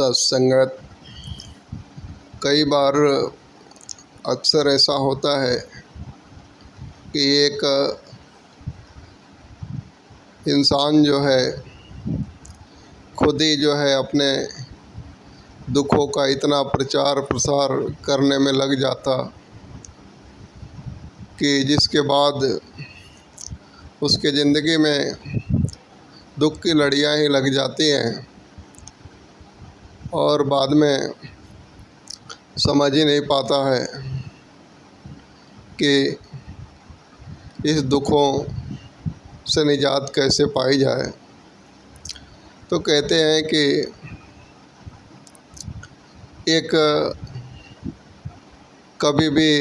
सत्संगत। कई बार अक्सर ऐसा होता है कि एक इंसान जो है खुद ही जो है अपने दुखों का इतना प्रचार प्रसार करने में लग जाता कि जिसके बाद उसके ज़िंदगी में दुख की लड़ियाँ ही लग जाती हैं और बाद में समझ ही नहीं पाता है कि इस दुखों से निजात कैसे पाई जाए। तो कहते हैं कि एक कभी भी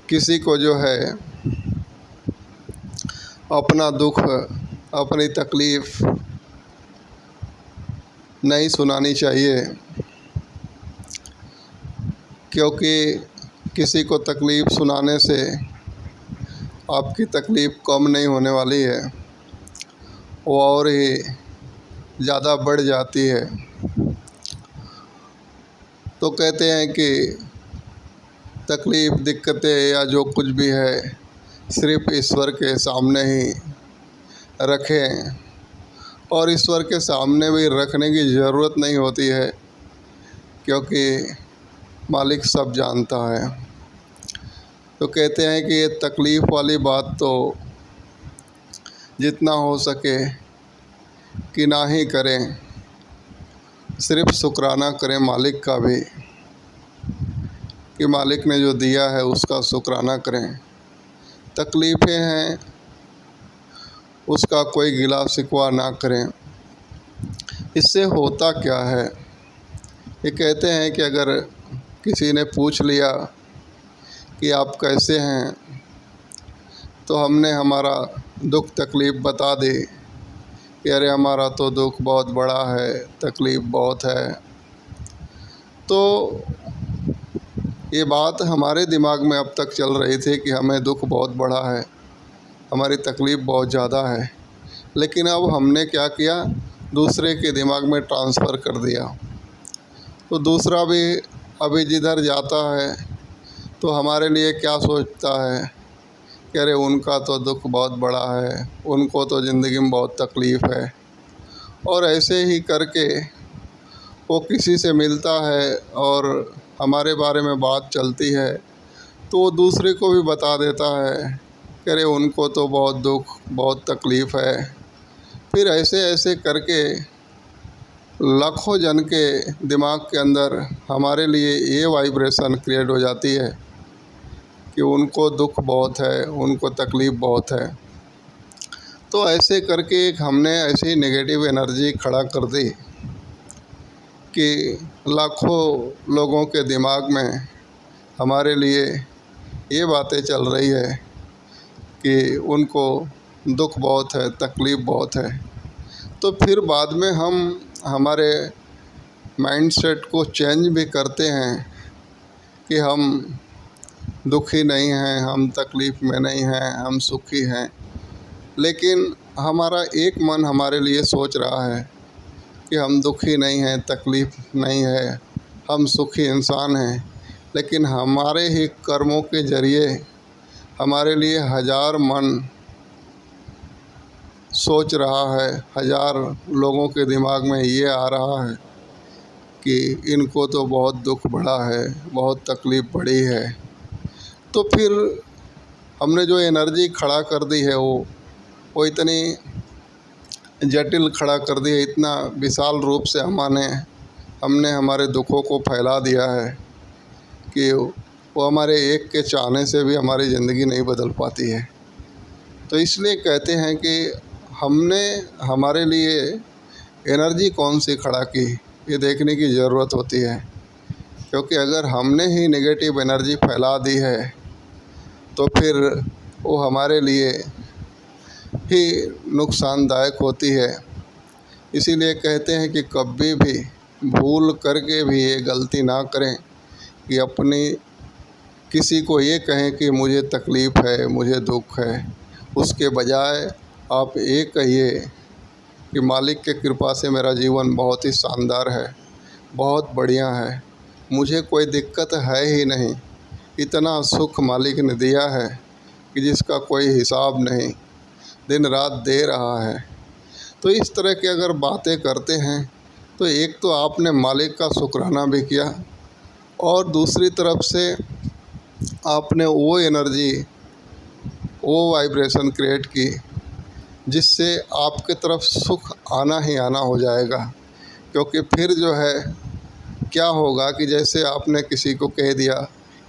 किसी को जो है अपना दुख अपनी तकलीफ़ नहीं सुनानी चाहिए, क्योंकि किसी को तकलीफ़ सुनाने से आपकी तकलीफ़ कम नहीं होने वाली है, वो और ही ज़्यादा बढ़ जाती है। तो कहते हैं कि तकलीफ़ दिक्कतें या जो कुछ भी है सिर्फ़ ईश्वर के सामने ही रखें, और ईश्वर के सामने भी रखने की ज़रूरत नहीं होती है, क्योंकि मालिक सब जानता है। तो कहते हैं कि ये तकलीफ़ वाली बात तो जितना हो सके कि ना ही करें, सिर्फ़ शुक्राना करें मालिक का भी, कि मालिक ने जो दिया है उसका शुक्राना करें। तकलीफ़ें हैं उसका कोई गिला शिकवा ना करें। इससे होता क्या है, ये कहते हैं कि अगर किसी ने पूछ लिया कि आप कैसे हैं, तो हमने हमारा दुख तकलीफ़ बता दी कि अरे हमारा तो दुख बहुत बड़ा है, तकलीफ़ बहुत है, तो ये बात हमारे दिमाग में अब तक चल रही थी कि हमें दुख बहुत बड़ा है, हमारी तकलीफ़ बहुत ज़्यादा है। लेकिन अब हमने क्या किया, दूसरे के दिमाग में ट्रांसफ़र कर दिया। तो दूसरा भी अभी जिधर जाता है तो हमारे लिए क्या सोचता है कि अरे उनका तो दुख बहुत बड़ा है, उनको तो ज़िंदगी में बहुत तकलीफ़ है। और ऐसे ही करके वो किसी से मिलता है और हमारे बारे में बात चलती है तो वो दूसरे को भी बता देता है कि अरे उनको तो बहुत दुख बहुत तकलीफ़ है। फिर ऐसे ऐसे करके लाखों जन के दिमाग के अंदर हमारे लिए ये वाइब्रेशन क्रिएट हो जाती है कि उनको दुख बहुत है, उनको तकलीफ़ बहुत है। तो ऐसे करके एक हमने ऐसी नेगेटिव एनर्जी खड़ा कर दी कि लाखों लोगों के दिमाग में हमारे लिए ये बातें चल रही है कि उनको दुख बहुत है, तकलीफ़ बहुत है। तो फिर बाद में हम हमारे माइंडसेट को चेंज भी करते हैं कि हम दुखी नहीं हैं, हम तकलीफ़ में नहीं हैं, हम सुखी हैं। लेकिन हमारा एक मन हमारे लिए सोच रहा है कि हम दुखी नहीं हैं, तकलीफ़ नहीं है, हम सुखी इंसान हैं। लेकिन हमारे ही कर्मों के ज़रिए हमारे लिए हज़ार मन सोच रहा है, हज़ार लोगों के दिमाग में ये आ रहा है कि इनको तो बहुत दुख बढ़ा है, बहुत तकलीफ़ बढ़ी है। तो फिर हमने जो एनर्जी खड़ा कर दी है वो इतनी जटिल खड़ा कर दी है, इतना विशाल रूप से हमने हमारे दुखों को फैला दिया है कि वो हमारे एक के चाहने से भी हमारी ज़िंदगी नहीं बदल पाती है। तो इसलिए कहते हैं कि हमने हमारे लिए एनर्जी कौन सी खड़ा की, ये देखने की ज़रूरत होती है। क्योंकि अगर हमने ही नेगेटिव एनर्जी फैला दी है तो फिर वो हमारे लिए ही नुकसानदायक होती है। इसीलिए कहते हैं कि कभी भी भूल करके भी ये गलती ना करें कि अपनी किसी को ये कहें कि मुझे तकलीफ़ है, मुझे दुख है। उसके बजाय आप ये कहिए कि मालिक के कृपा से मेरा जीवन बहुत ही शानदार है, बहुत बढ़िया है, मुझे कोई दिक्कत है ही नहीं। इतना सुख मालिक ने दिया है कि जिसका कोई हिसाब नहीं, दिन रात दे रहा है। तो इस तरह की अगर बातें करते हैं तो एक तो आपने मालिक का शुक्राना भी किया और दूसरी तरफ से आपने वो एनर्जी, वो वाइब्रेशन क्रिएट की जिससे आपके तरफ सुख आना ही आना हो जाएगा। क्योंकि फिर जो है क्या होगा कि जैसे आपने किसी को कह दिया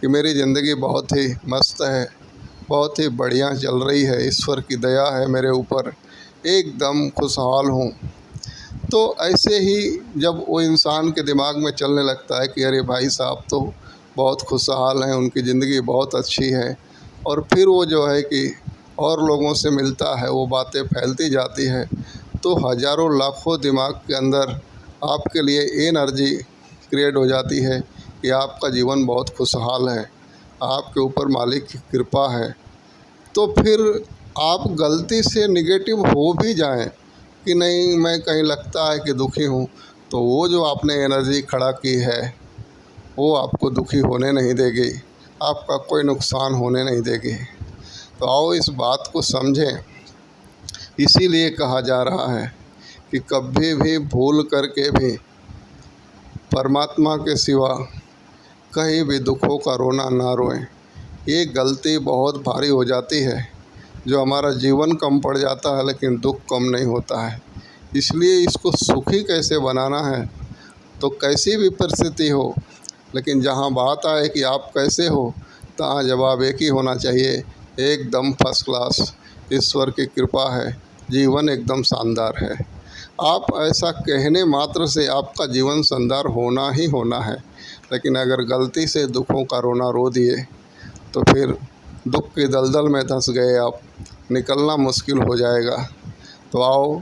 कि मेरी ज़िंदगी बहुत ही मस्त है, बहुत ही बढ़िया चल रही है, ईश्वर की दया है मेरे ऊपर, एकदम खुशहाल हूँ। तो ऐसे ही जब वो इंसान के दिमाग में चलने लगता है कि अरे भाई साहब तो बहुत खुशहाल हैं, उनकी ज़िंदगी बहुत अच्छी है, और फिर वो जो है कि और लोगों से मिलता है, वो बातें फैलती जाती है, तो हज़ारों लाखों दिमाग के अंदर आपके लिए एनर्जी क्रिएट हो जाती है कि आपका जीवन बहुत खुशहाल है, आपके ऊपर मालिक की कृपा है। तो फिर आप गलती से निगेटिव हो भी जाएं कि नहीं मैं कहीं लगता है कि दुखी हूँ, तो वो जो आपने एनर्जी खड़ा की है वो आपको दुखी होने नहीं देगी, आपका कोई नुकसान होने नहीं देगी। तो आओ इस बात को समझें। इसीलिए कहा जा रहा है कि कभी भी भूल करके भी परमात्मा के सिवा कहीं भी दुखों का रोना ना रोएं। ये गलती बहुत भारी हो जाती है, जो हमारा जीवन कम पड़ जाता है लेकिन दुख कम नहीं होता है। इसलिए इसको सुखी कैसे बनाना है, तो कैसी भी परिस्थिति हो, लेकिन जहाँ बात आए कि आप कैसे हो, तहाँ जवाब एक ही होना चाहिए, एकदम फर्स्ट क्लास, ईश्वर की कृपा है, जीवन एकदम शानदार है। आप ऐसा कहने मात्र से आपका जीवन शानदार होना ही होना है। लेकिन अगर गलती से दुखों का रोना रो दिए तो फिर दुख की दलदल में धंस गए आप, निकलना मुश्किल हो जाएगा। तो आओ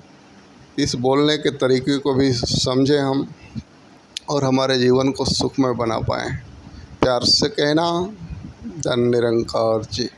इस बोलने के तरीके को भी समझें हम, और हमारे जीवन को सुखमय बना पाएँ। प्यार से कहना, धन निरंकार जी।